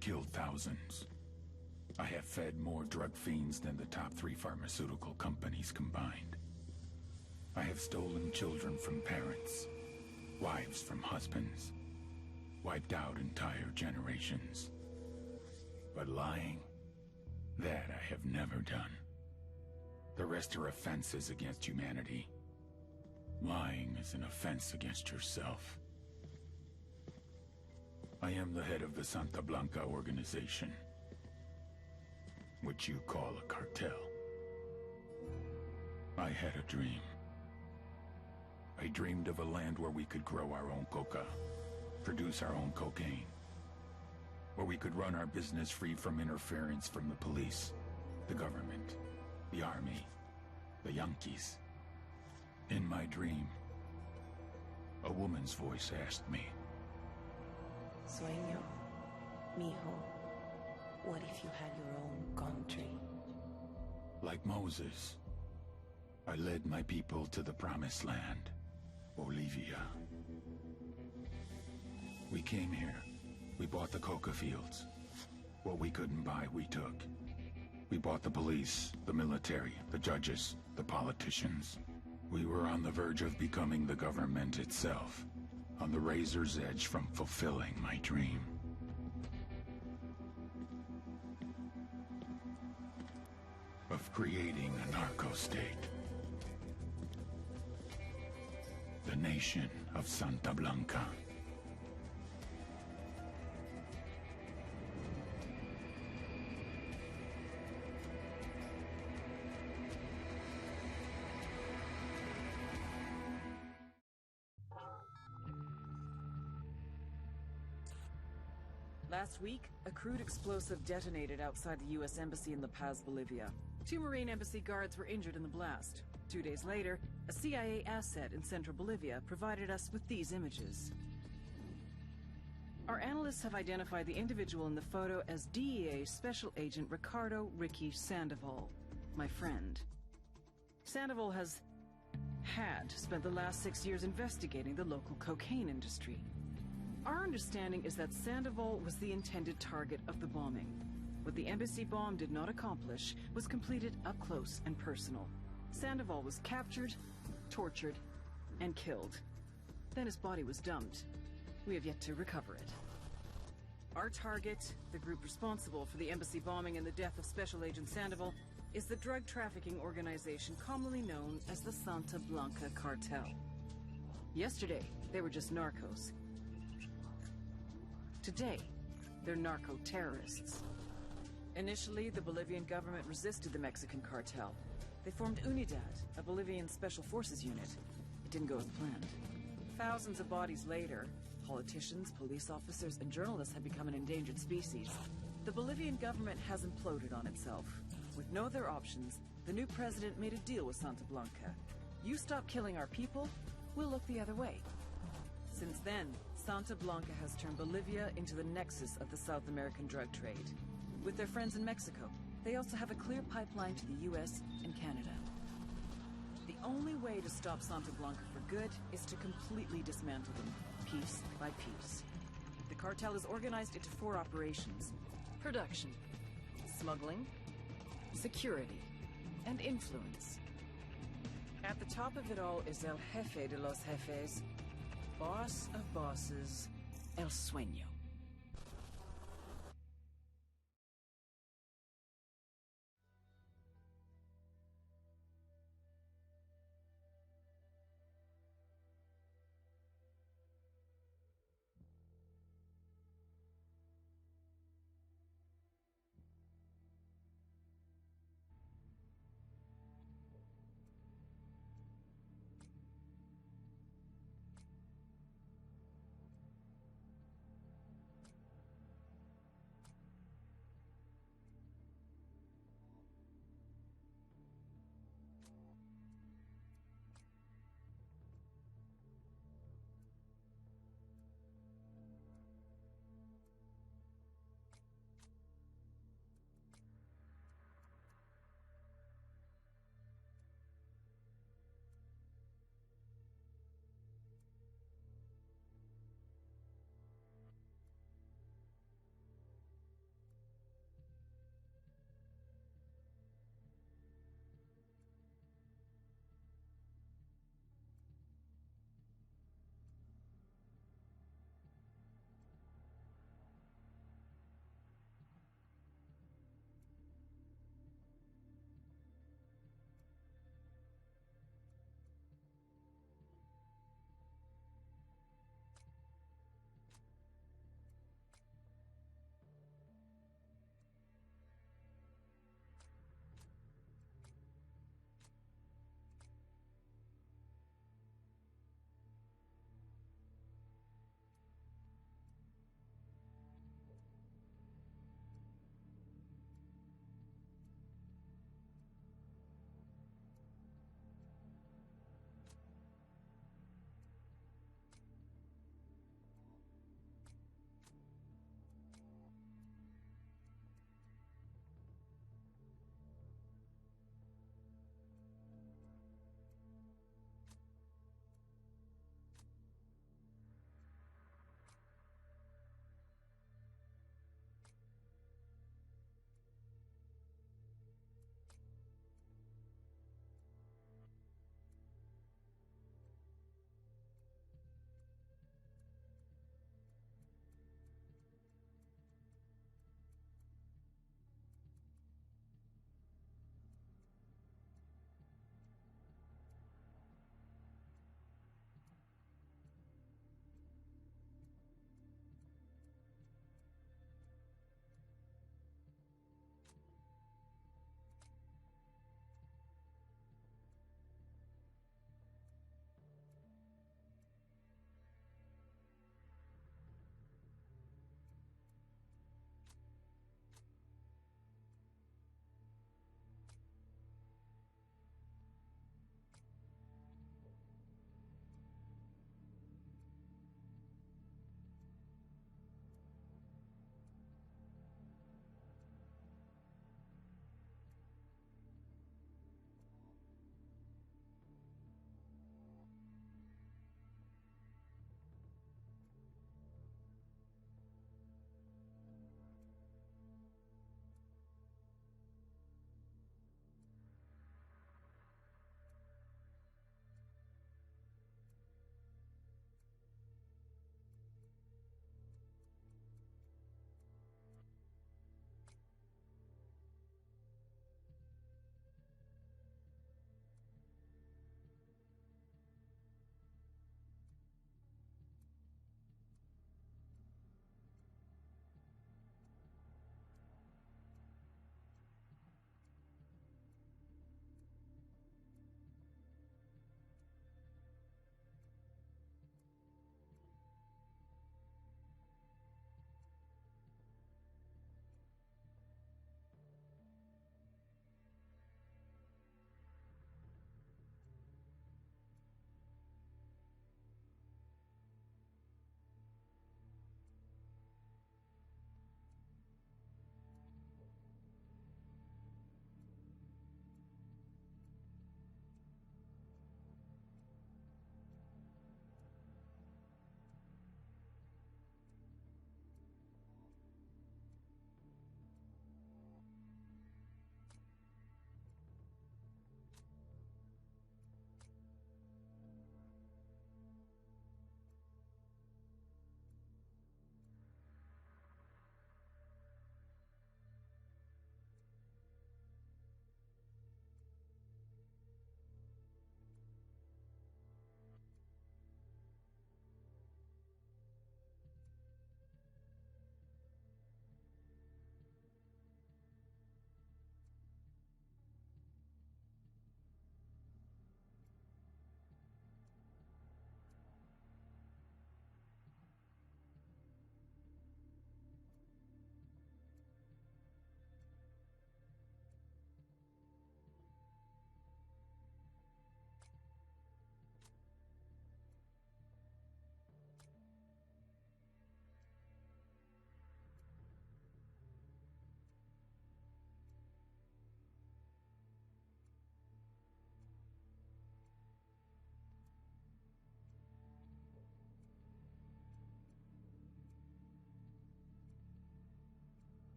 have killed thousands. I have fed more drug fiends than the top 3 pharmaceutical companies combined. I have stolen children from parents, wives from husbands, wiped out entire generations. But lying, that I have never done. The rest are offenses against humanity. Lying is an offense against yourself. I am the head of the Santa Blanca organization, which you call a cartel. I had a dream. I dreamed of a land where we could grow our own coca, produce our own cocaine, where we could run our business free from interference from the police, the government, the army, the Yankees. In my dream, a woman's voice asked me, Sueño, mijo, what if you had your own country? Like Moses, I led my people to the promised land, Bolivia. We came here. We bought the coca fields. What we couldn't buy, we took. We bought the police, the military, the judges, the politicians. We were on the verge of becoming the government itself, on the razor's edge from fulfilling my dream. Of creating a narco-state. The nation of Santa Blanca. Last week, a crude explosive detonated outside the U.S. Embassy in La Paz, Bolivia. 2 Marine Embassy guards were injured in the blast. 2 days later, a CIA asset in central Bolivia provided us with these images. Our analysts have identified the individual in the photo as DEA Special Agent Ricardo Ricky Sandoval, my friend. Sandoval had spent the last 6 years investigating the local cocaine industry. Our understanding is that Sandoval was the intended target of the bombing. What the embassy bomb did not accomplish was completed up close and personal. Sandoval was captured, tortured, and killed. Then his body was dumped. We have yet to recover it. Our target, the group responsible for the embassy bombing and the death of Special Agent Sandoval, is the drug trafficking organization commonly known as the Santa Blanca Cartel. Yesterday, they were just narcos. Today, they're narco-terrorists. Initially, the Bolivian government resisted the Mexican cartel. They formed UNIDAD, a Bolivian special forces unit. It didn't go as planned. Thousands of bodies later, politicians, police officers, and journalists have become an endangered species. The Bolivian government has imploded on itself. With no other options, the new president made a deal with Santa Blanca. You stop killing our people, we'll look the other way. Since then, Santa Blanca has turned Bolivia into the nexus of the South American drug trade. With their friends in Mexico, they also have a clear pipeline to the US and Canada. The only way to stop Santa Blanca for good is to completely dismantle them, piece by piece. The cartel is organized into 4 operations: production, smuggling, security, and influence. At the top of it all is El Jefe de los Jefes, boss of bosses, El Sueño.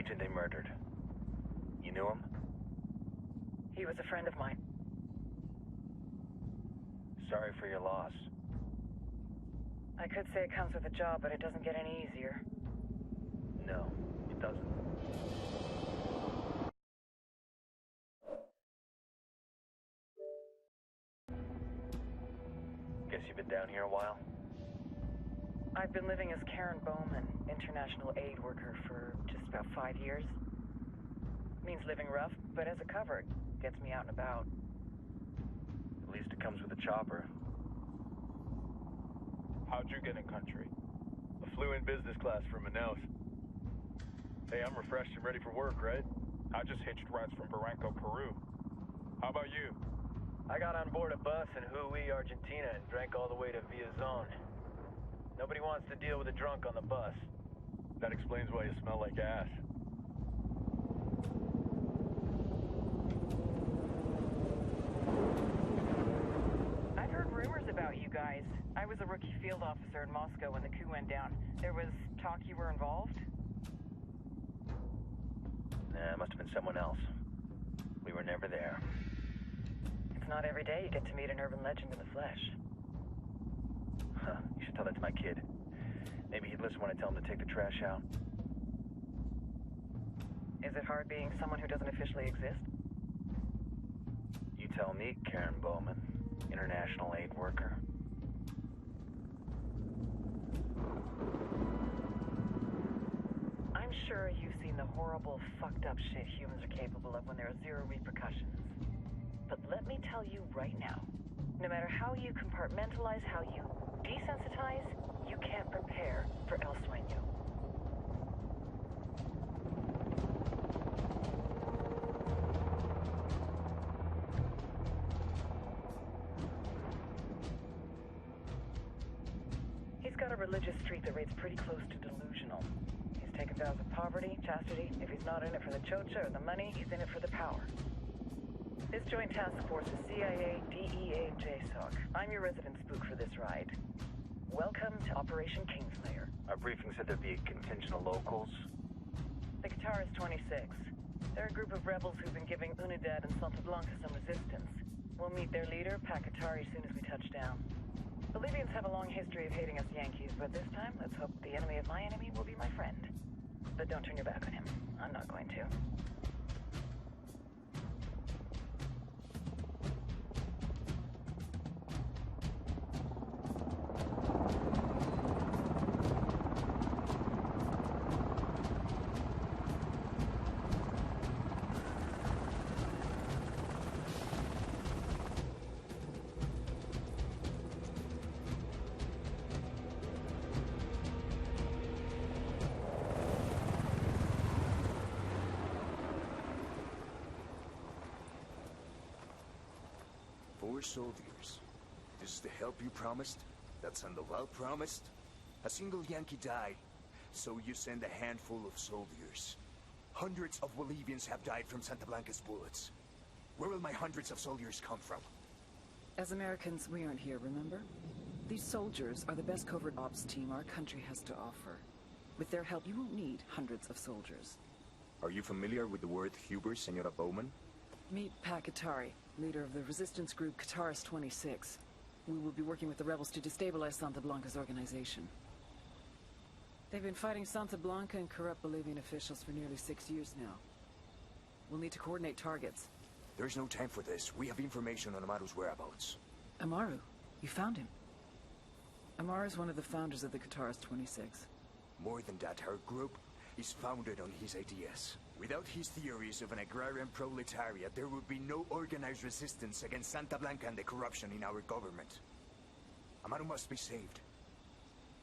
agent they murdered. You knew him? He was a friend of mine. Sorry for your loss. I could say it comes with a job, but it doesn't get any easier. No, it doesn't. Guess you've been down here a while? I've been living as Karen Bowman, international aid worker, for just about 5 years. Means living rough, but as a cover, it gets me out and about. At least it comes with a chopper. How'd you get in country? I flew in business class from Manaus. Hey, I'm refreshed and ready for work, right? I just hitched rides from Barranco, Peru. How about you? I got on board a bus in Hui, Argentina, and drank all the way to Villazon. Nobody wants to deal with a drunk on the bus. That explains why you smell like ass. I've heard rumors about you guys. I was a rookie field officer in Moscow when the coup went down. There was talk you were involved? Nah, it must have been someone else. We were never there. It's not every day you get to meet an urban legend in the flesh. Huh, you should tell that to my kid. Maybe he'd listen when I tell him to take the trash out. Is it hard being someone who doesn't officially exist? You tell me, Karen Bowman, international aid worker. I'm sure you've seen the horrible, fucked up shit humans are capable of when there are zero repercussions. But let me tell you right now, no matter how you compartmentalize, how you desensitize, you can't prepare for El Sueño. He's got a religious streak that rates pretty close to delusional. He's taken vows of poverty, chastity. If he's not in it for the chocha or the money, he's in it for the power. This joint task force is CIA, DEA, and JSOC. I'm your resident spook for this ride. Welcome to Operation Kingslayer. Our briefing said there'd be a contingent of locals. The Qatar is 26. They're a group of rebels who've been giving Unidad and Santa Blanca some resistance. We'll meet their leader, Pakatari, as soon as we touch down. Bolivians have a long history of hating us Yankees, but this time, let's hope the enemy of my enemy will be my friend. But don't turn your back on him. I'm not going to. Four soldiers. This is the help you promised? That Sandoval promised? A single Yankee died, so you send a handful of soldiers. Hundreds of Bolivians have died from Santa Blanca's bullets. Where will my hundreds of soldiers come from? As Americans, we aren't here, remember? These soldiers are the best covert ops team our country has to offer. With their help, you won't need hundreds of soldiers. Are you familiar with the word Huber, Senora Bowman? Meet Pakatari, leader of the resistance group Qatar's 26. We will be working with the rebels to destabilize Santa Blanca's organization. They've been fighting Santa Blanca and corrupt Bolivian officials for nearly 6 years now. We'll need to coordinate targets. There's no time for this. We have information on Amaru's whereabouts. Amaru? You found him? Amaru is one of the founders of the Qatar's 26. More than that, our group is founded on his ideas. Without his theories of an agrarian proletariat, there would be no organized resistance against Santa Blanca and the corruption in our government. Amaru must be saved.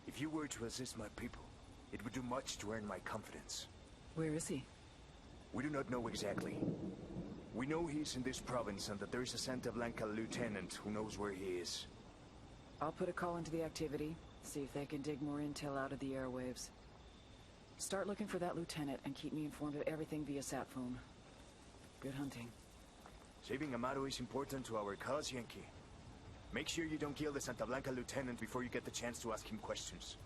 If you were to assist my people, it would do much to earn my confidence. Where is he? We do not know exactly. We know he's in this province and that there is a Santa Blanca lieutenant who knows where he is. I'll put a call into the activity, see if they can dig more intel out of the airwaves. Start looking for that lieutenant and keep me informed of everything via sat phone. Good hunting. Saving Amaru is important to our cause, Yankee. Make sure you don't kill the Santa Blanca lieutenant before you get the chance to ask him questions.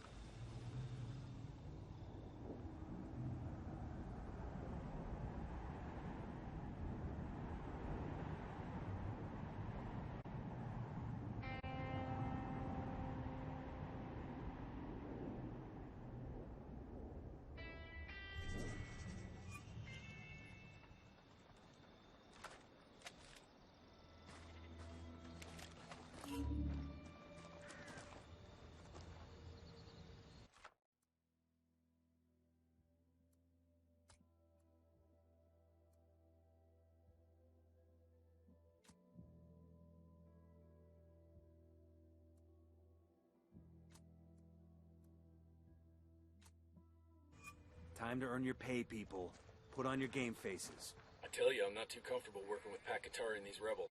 Time to earn your pay, people. Put on your game faces. I tell you, I'm not too comfortable working with Pakatari and these rebels.